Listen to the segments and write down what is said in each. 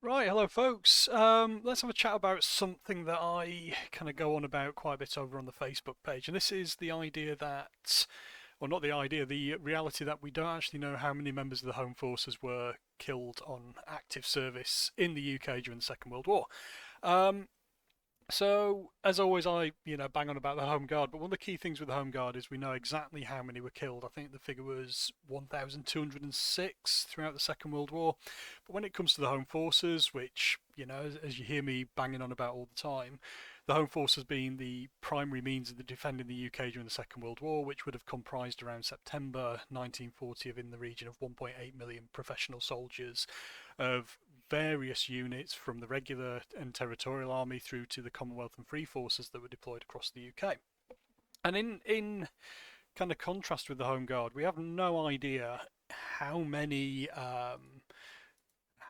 Right, hello folks. Let's have a chat about something that I kind of go on about quite a bit over on the Facebook page, and this is the idea that, or not the idea, the reality that we don't actually know how many members of the Home Forces were killed on active service in the UK during the Second World War. Um, so, as always, I bang on about the Home Guard, but one of the key things with the Home Guard is we know exactly how many were killed. I think the figure was 1,206 throughout the Second World War. But when it comes to the Home Forces, which, as you hear me banging on about all the time, the Home Forces being the primary means of defending the UK during the Second World War, which would have comprised around September 1940 of in the region of 1.8 million professional soldiers of various units from the regular and territorial army through to the Commonwealth and Free Forces that were deployed across the UK. And in kind of contrast with the Home Guard, we have no idea how many um,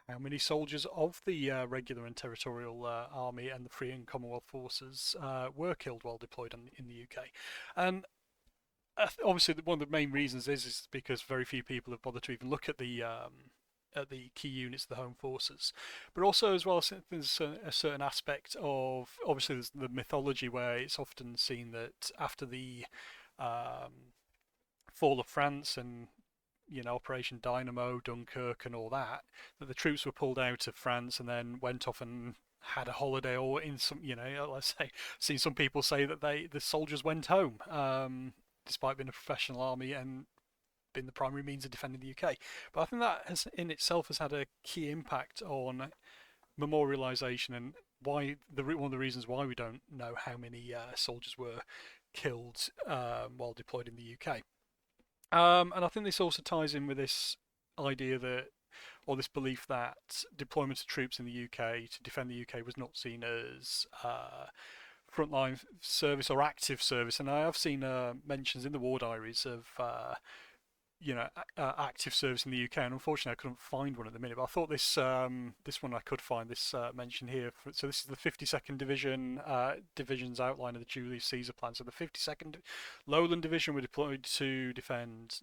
how many soldiers of the regular and territorial army and the Free and Commonwealth forces were killed while deployed in the UK. And obviously, one of the main reasons is because very few people have bothered to even look at the key units of the Home Forces. But also, as well, there's a certain aspect of obviously there's the mythology where it's often seen that after the um, fall of France and Operation Dynamo, Dunkirk, and all that, that the troops were pulled out of France and then went off and had a holiday, or in some, let's say, seen some people say that the soldiers went home, despite being a professional army and been the primary means of defending the UK. But I think that has in itself has had a key impact on memorialisation and one of the reasons why we don't know how many soldiers were killed while deployed in the UK. And I think this also ties in with this idea that, or this belief that deployment of troops in the UK to defend the UK was not seen as frontline service or active service. And I have seen mentions in the war diaries of active service in the UK, and unfortunately I couldn't find one at the minute. But I thought this one I could find this mention here. So this is the 52nd Division division's outline of the Julius Caesar plan. So the 52nd Lowland Division were deployed to defend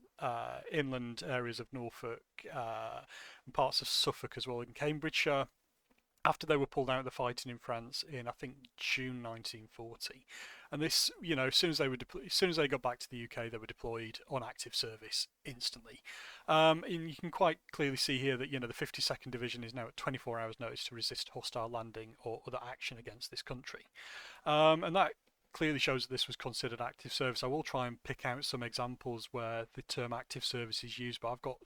inland areas of Norfolk and parts of Suffolk as well in Cambridgeshire, after they were pulled out of the fighting in France in I think June 1940. And this, as soon as as soon as they got back to the UK, they were deployed on active service instantly. And you can quite clearly see here that the 52nd Division is now at 24 hours' notice to resist hostile landing or other action against this country, and that clearly shows that this was considered active service. I will try and pick out some examples where the term active service is used, but I've got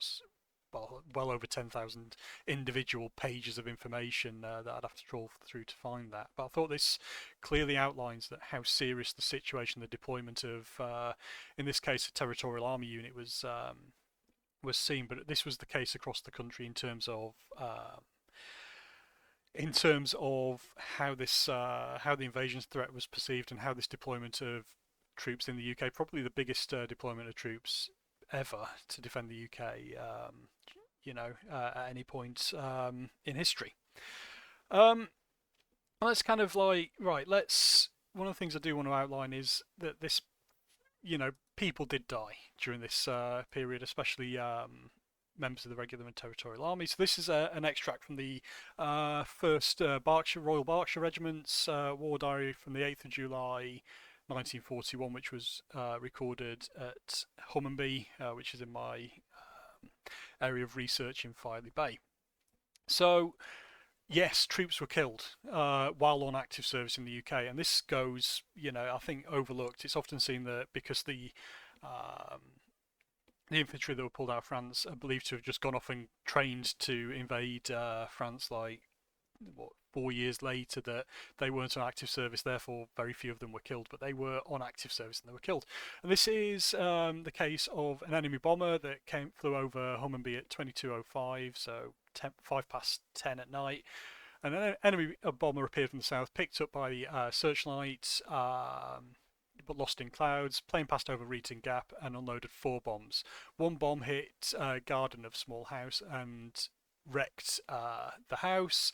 well over 10,000 individual pages of information that I'd have to trawl through to find that. But I thought this clearly outlines that how serious the situation, the deployment of, in this case, a territorial army unit was seen. But this was the case across the country in terms of how this how the invasion threat was perceived and how this deployment of troops in the UK, probably the biggest deployment of troops ever to defend the UK, at any point in history. Um, let's kind of like, right, let's. One of the things I do want to outline is that this, people did die during this period, especially members of the regular and territorial army. So this is an extract from the first Royal Berkshire Regiment's war diary from the 8th of July 1941, which was recorded at Hummonby, which is in my area of research in Filey Bay. So, yes, troops were killed while on active service in the UK, and this goes, I think overlooked. It's often seen that because the infantry that were pulled out of France are believed to have just gone off and trained to invade France, like 4 years later, that they weren't on active service, therefore very few of them were killed, but they were on active service and they were killed. And this is the case of an enemy bomber that flew over Hummonby at 22:05, so 10 at night. And an enemy bomber appeared from the south, picked up by searchlights, but lost in clouds. Plane passed over Reeting Gap and unloaded 4 bombs. One bomb hit a garden of small house and wrecked the house.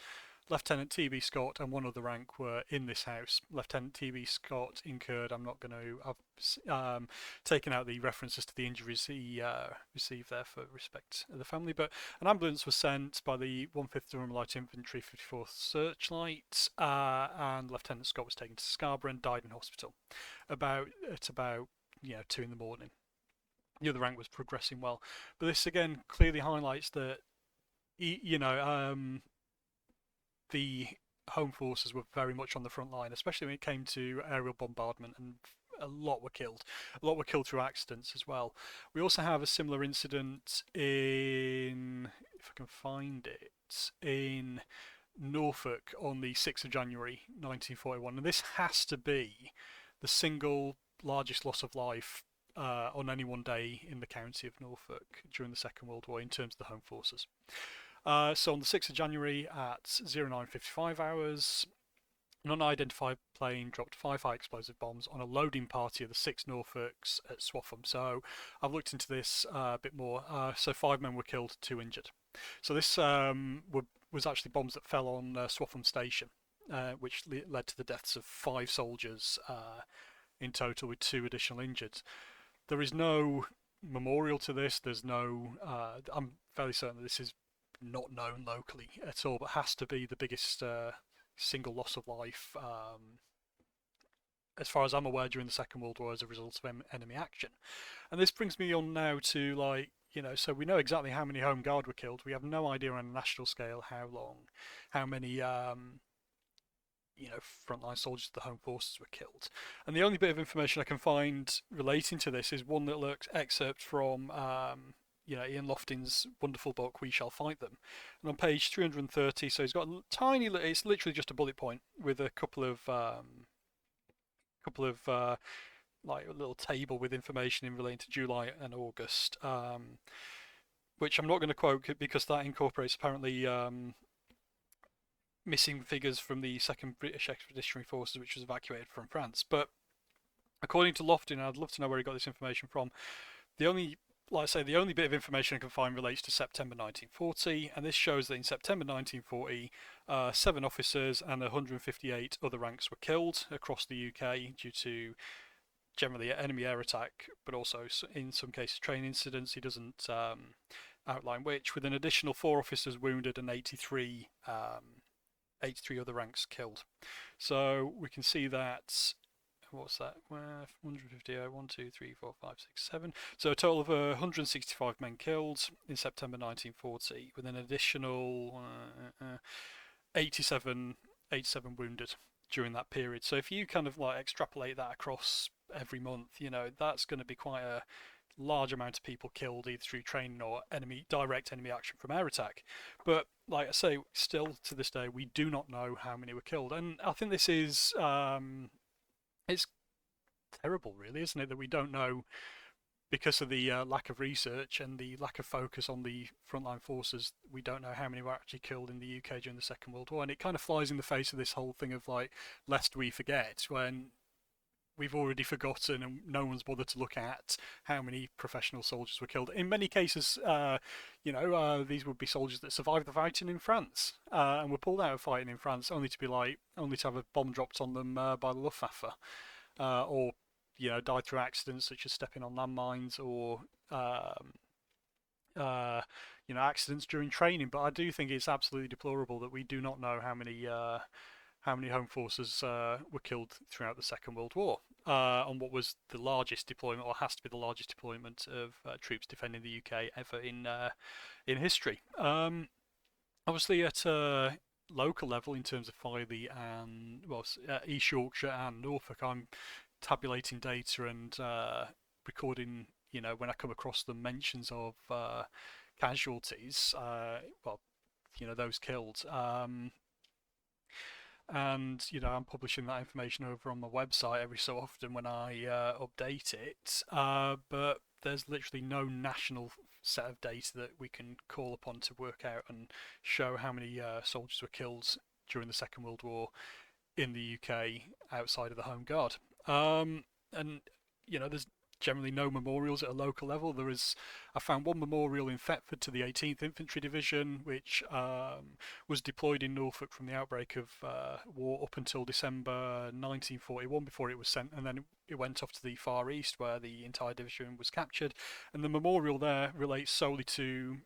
Lieutenant T.B. Scott and one other rank were in this house. Lieutenant T.B. Scott incurred, I'm not going to, I've taken out the references to the injuries he received there for respect of the family, but an ambulance was sent by the 1/5th Durham Light Infantry 54th Searchlight, and Lieutenant Scott was taken to Scarborough and died in hospital at about 2 in the morning. The other rank was progressing well, but this again clearly highlights that the home forces were very much on the front line, especially when it came to aerial bombardment, and a lot were killed. A lot were killed through accidents as well. We also have a similar incident in, if I can find it, in Norfolk on the 6th of January 1941, and this has to be the single largest loss of life on any one day in the county of Norfolk during the Second World War in terms of the home forces. So on the 6th of January at 09:55 hours, an unidentified plane dropped 5 high explosive bombs on a loading party of the 6 Norfolks at Swaffham. So I've looked into this a bit more. So 5 men were killed, 2 injured. So this was actually bombs that fell on Swaffham Station, which led to the deaths of 5 soldiers in total, with 2 additional injured. There is no memorial to this. There's no. I'm fairly certain that this is not known locally at all, but has to be the biggest single loss of life, as far as I'm aware, during the Second World War as a result of enemy action. And this brings me on now to so we know exactly how many Home Guard were killed. We have no idea on a national scale how many frontline soldiers of the Home Forces were killed. And the only bit of information I can find relating to this is one little excerpt from Ian Lofting's wonderful book We Shall Fight Them, and on page 330, so he's got a tiny, it's literally just a bullet point with a couple of like a little table with information in relating to July and August, which I'm not going to quote because that incorporates apparently missing figures from the 2nd British Expeditionary Forces, which was evacuated from France. But according to Lofting, I'd love to know where he got this information from. The only bit of information I can find relates to September 1940, and this shows that in September 1940, 7 officers and 158 other ranks were killed across the UK due to generally enemy air attack, but also in some cases train incidents. He doesn't outline which, with an additional 4 officers wounded and 83 other ranks killed. So we can see that. What's that? 150, 1, 2, 3, 4, 5, 6, 7. So a total of 165 men killed in September 1940, with an additional 87 wounded during that period. So if you kind of extrapolate that across every month, that's going to be quite a large amount of people killed either through training or direct enemy action from air attack. But like I say, still to this day, we do not know how many were killed, and I think this is it's terrible, really, isn't it, that we don't know, because of the lack of research and the lack of focus on the frontline forces. We don't know how many were actually killed in the UK during the Second World War, and it kind of flies in the face of this whole thing of lest we forget, when we've already forgotten and no one's bothered to look at how many professional soldiers were killed. In many cases, these would be soldiers that survived the fighting in France and were pulled out of fighting in France only to have a bomb dropped on them by the Luftwaffe, or died through accidents such as stepping on landmines, or accidents during training. But I do think it's absolutely deplorable that we do not know how many home forces were killed throughout the Second World War, on what was the largest deployment, or has to be the largest deployment of troops defending the UK ever in history. Obviously, at a local level, in terms of Filey and East Yorkshire and Norfolk, I'm tabulating data and recording. When I come across the mentions of casualties, those killed. And I'm publishing that information over on my website every so often when I update it, but there's literally no national set of data that we can call upon to work out and show how many soldiers were killed during the Second World War in the UK outside of the Home Guard. And there's generally no memorials at a local level. I found one memorial in Thetford to the 18th Infantry Division, which was deployed in Norfolk from the outbreak of war up until December 1941, before it was sent, and then it went off to the Far East, where the entire division was captured. And the memorial there relates solely to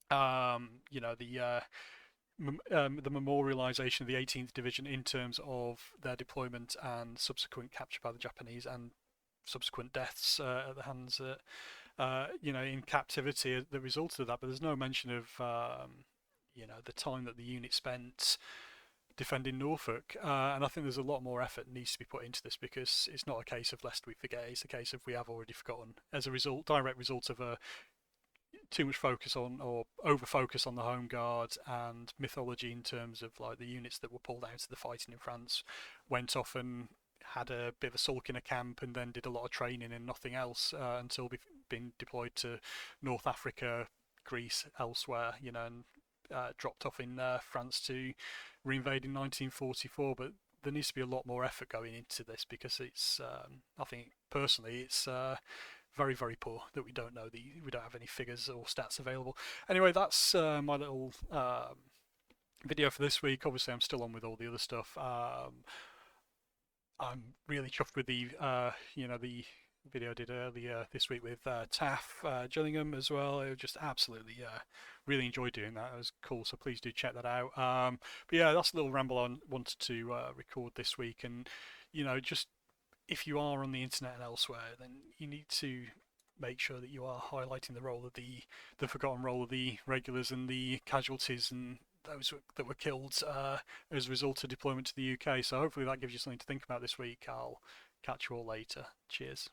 the memorialisation of the 18th Division in terms of their deployment and subsequent capture by the Japanese, and subsequent deaths at the hands, in captivity as the result of that. But there's no mention of, the time that the unit spent defending Norfolk. And I think there's a lot more effort needs to be put into this, because it's not a case of lest we forget, it's a case of we have already forgotten as a direct result of a too much focus on, or over focus on, the Home Guard and mythology, in terms of like the units that were pulled out of the fighting in France went off and had a bit of a sulk in a camp, and then did a lot of training and nothing else, until being deployed to North Africa, Greece, elsewhere, and dropped off in France to reinvade in 1944. But there needs to be a lot more effort going into this, because it's, I think personally, it's very, very poor that we don't have any figures or stats available. Anyway, that's my little video for this week. Obviously, I'm still on with all the other stuff. I'm really chuffed with the the video I did earlier this week with Taff Gillingham as well. It was just absolutely really enjoyed doing that. It was cool, so please do check that out. But yeah, that's a little ramble I wanted to record this week. And just, if you are on the internet and elsewhere, then you need to make sure that you are highlighting the role of the forgotten role of the regulars and the casualties, and those that were killed as a result of deployment to the UK. So hopefully that gives you something to think about this week. I'll catch you all later. Cheers.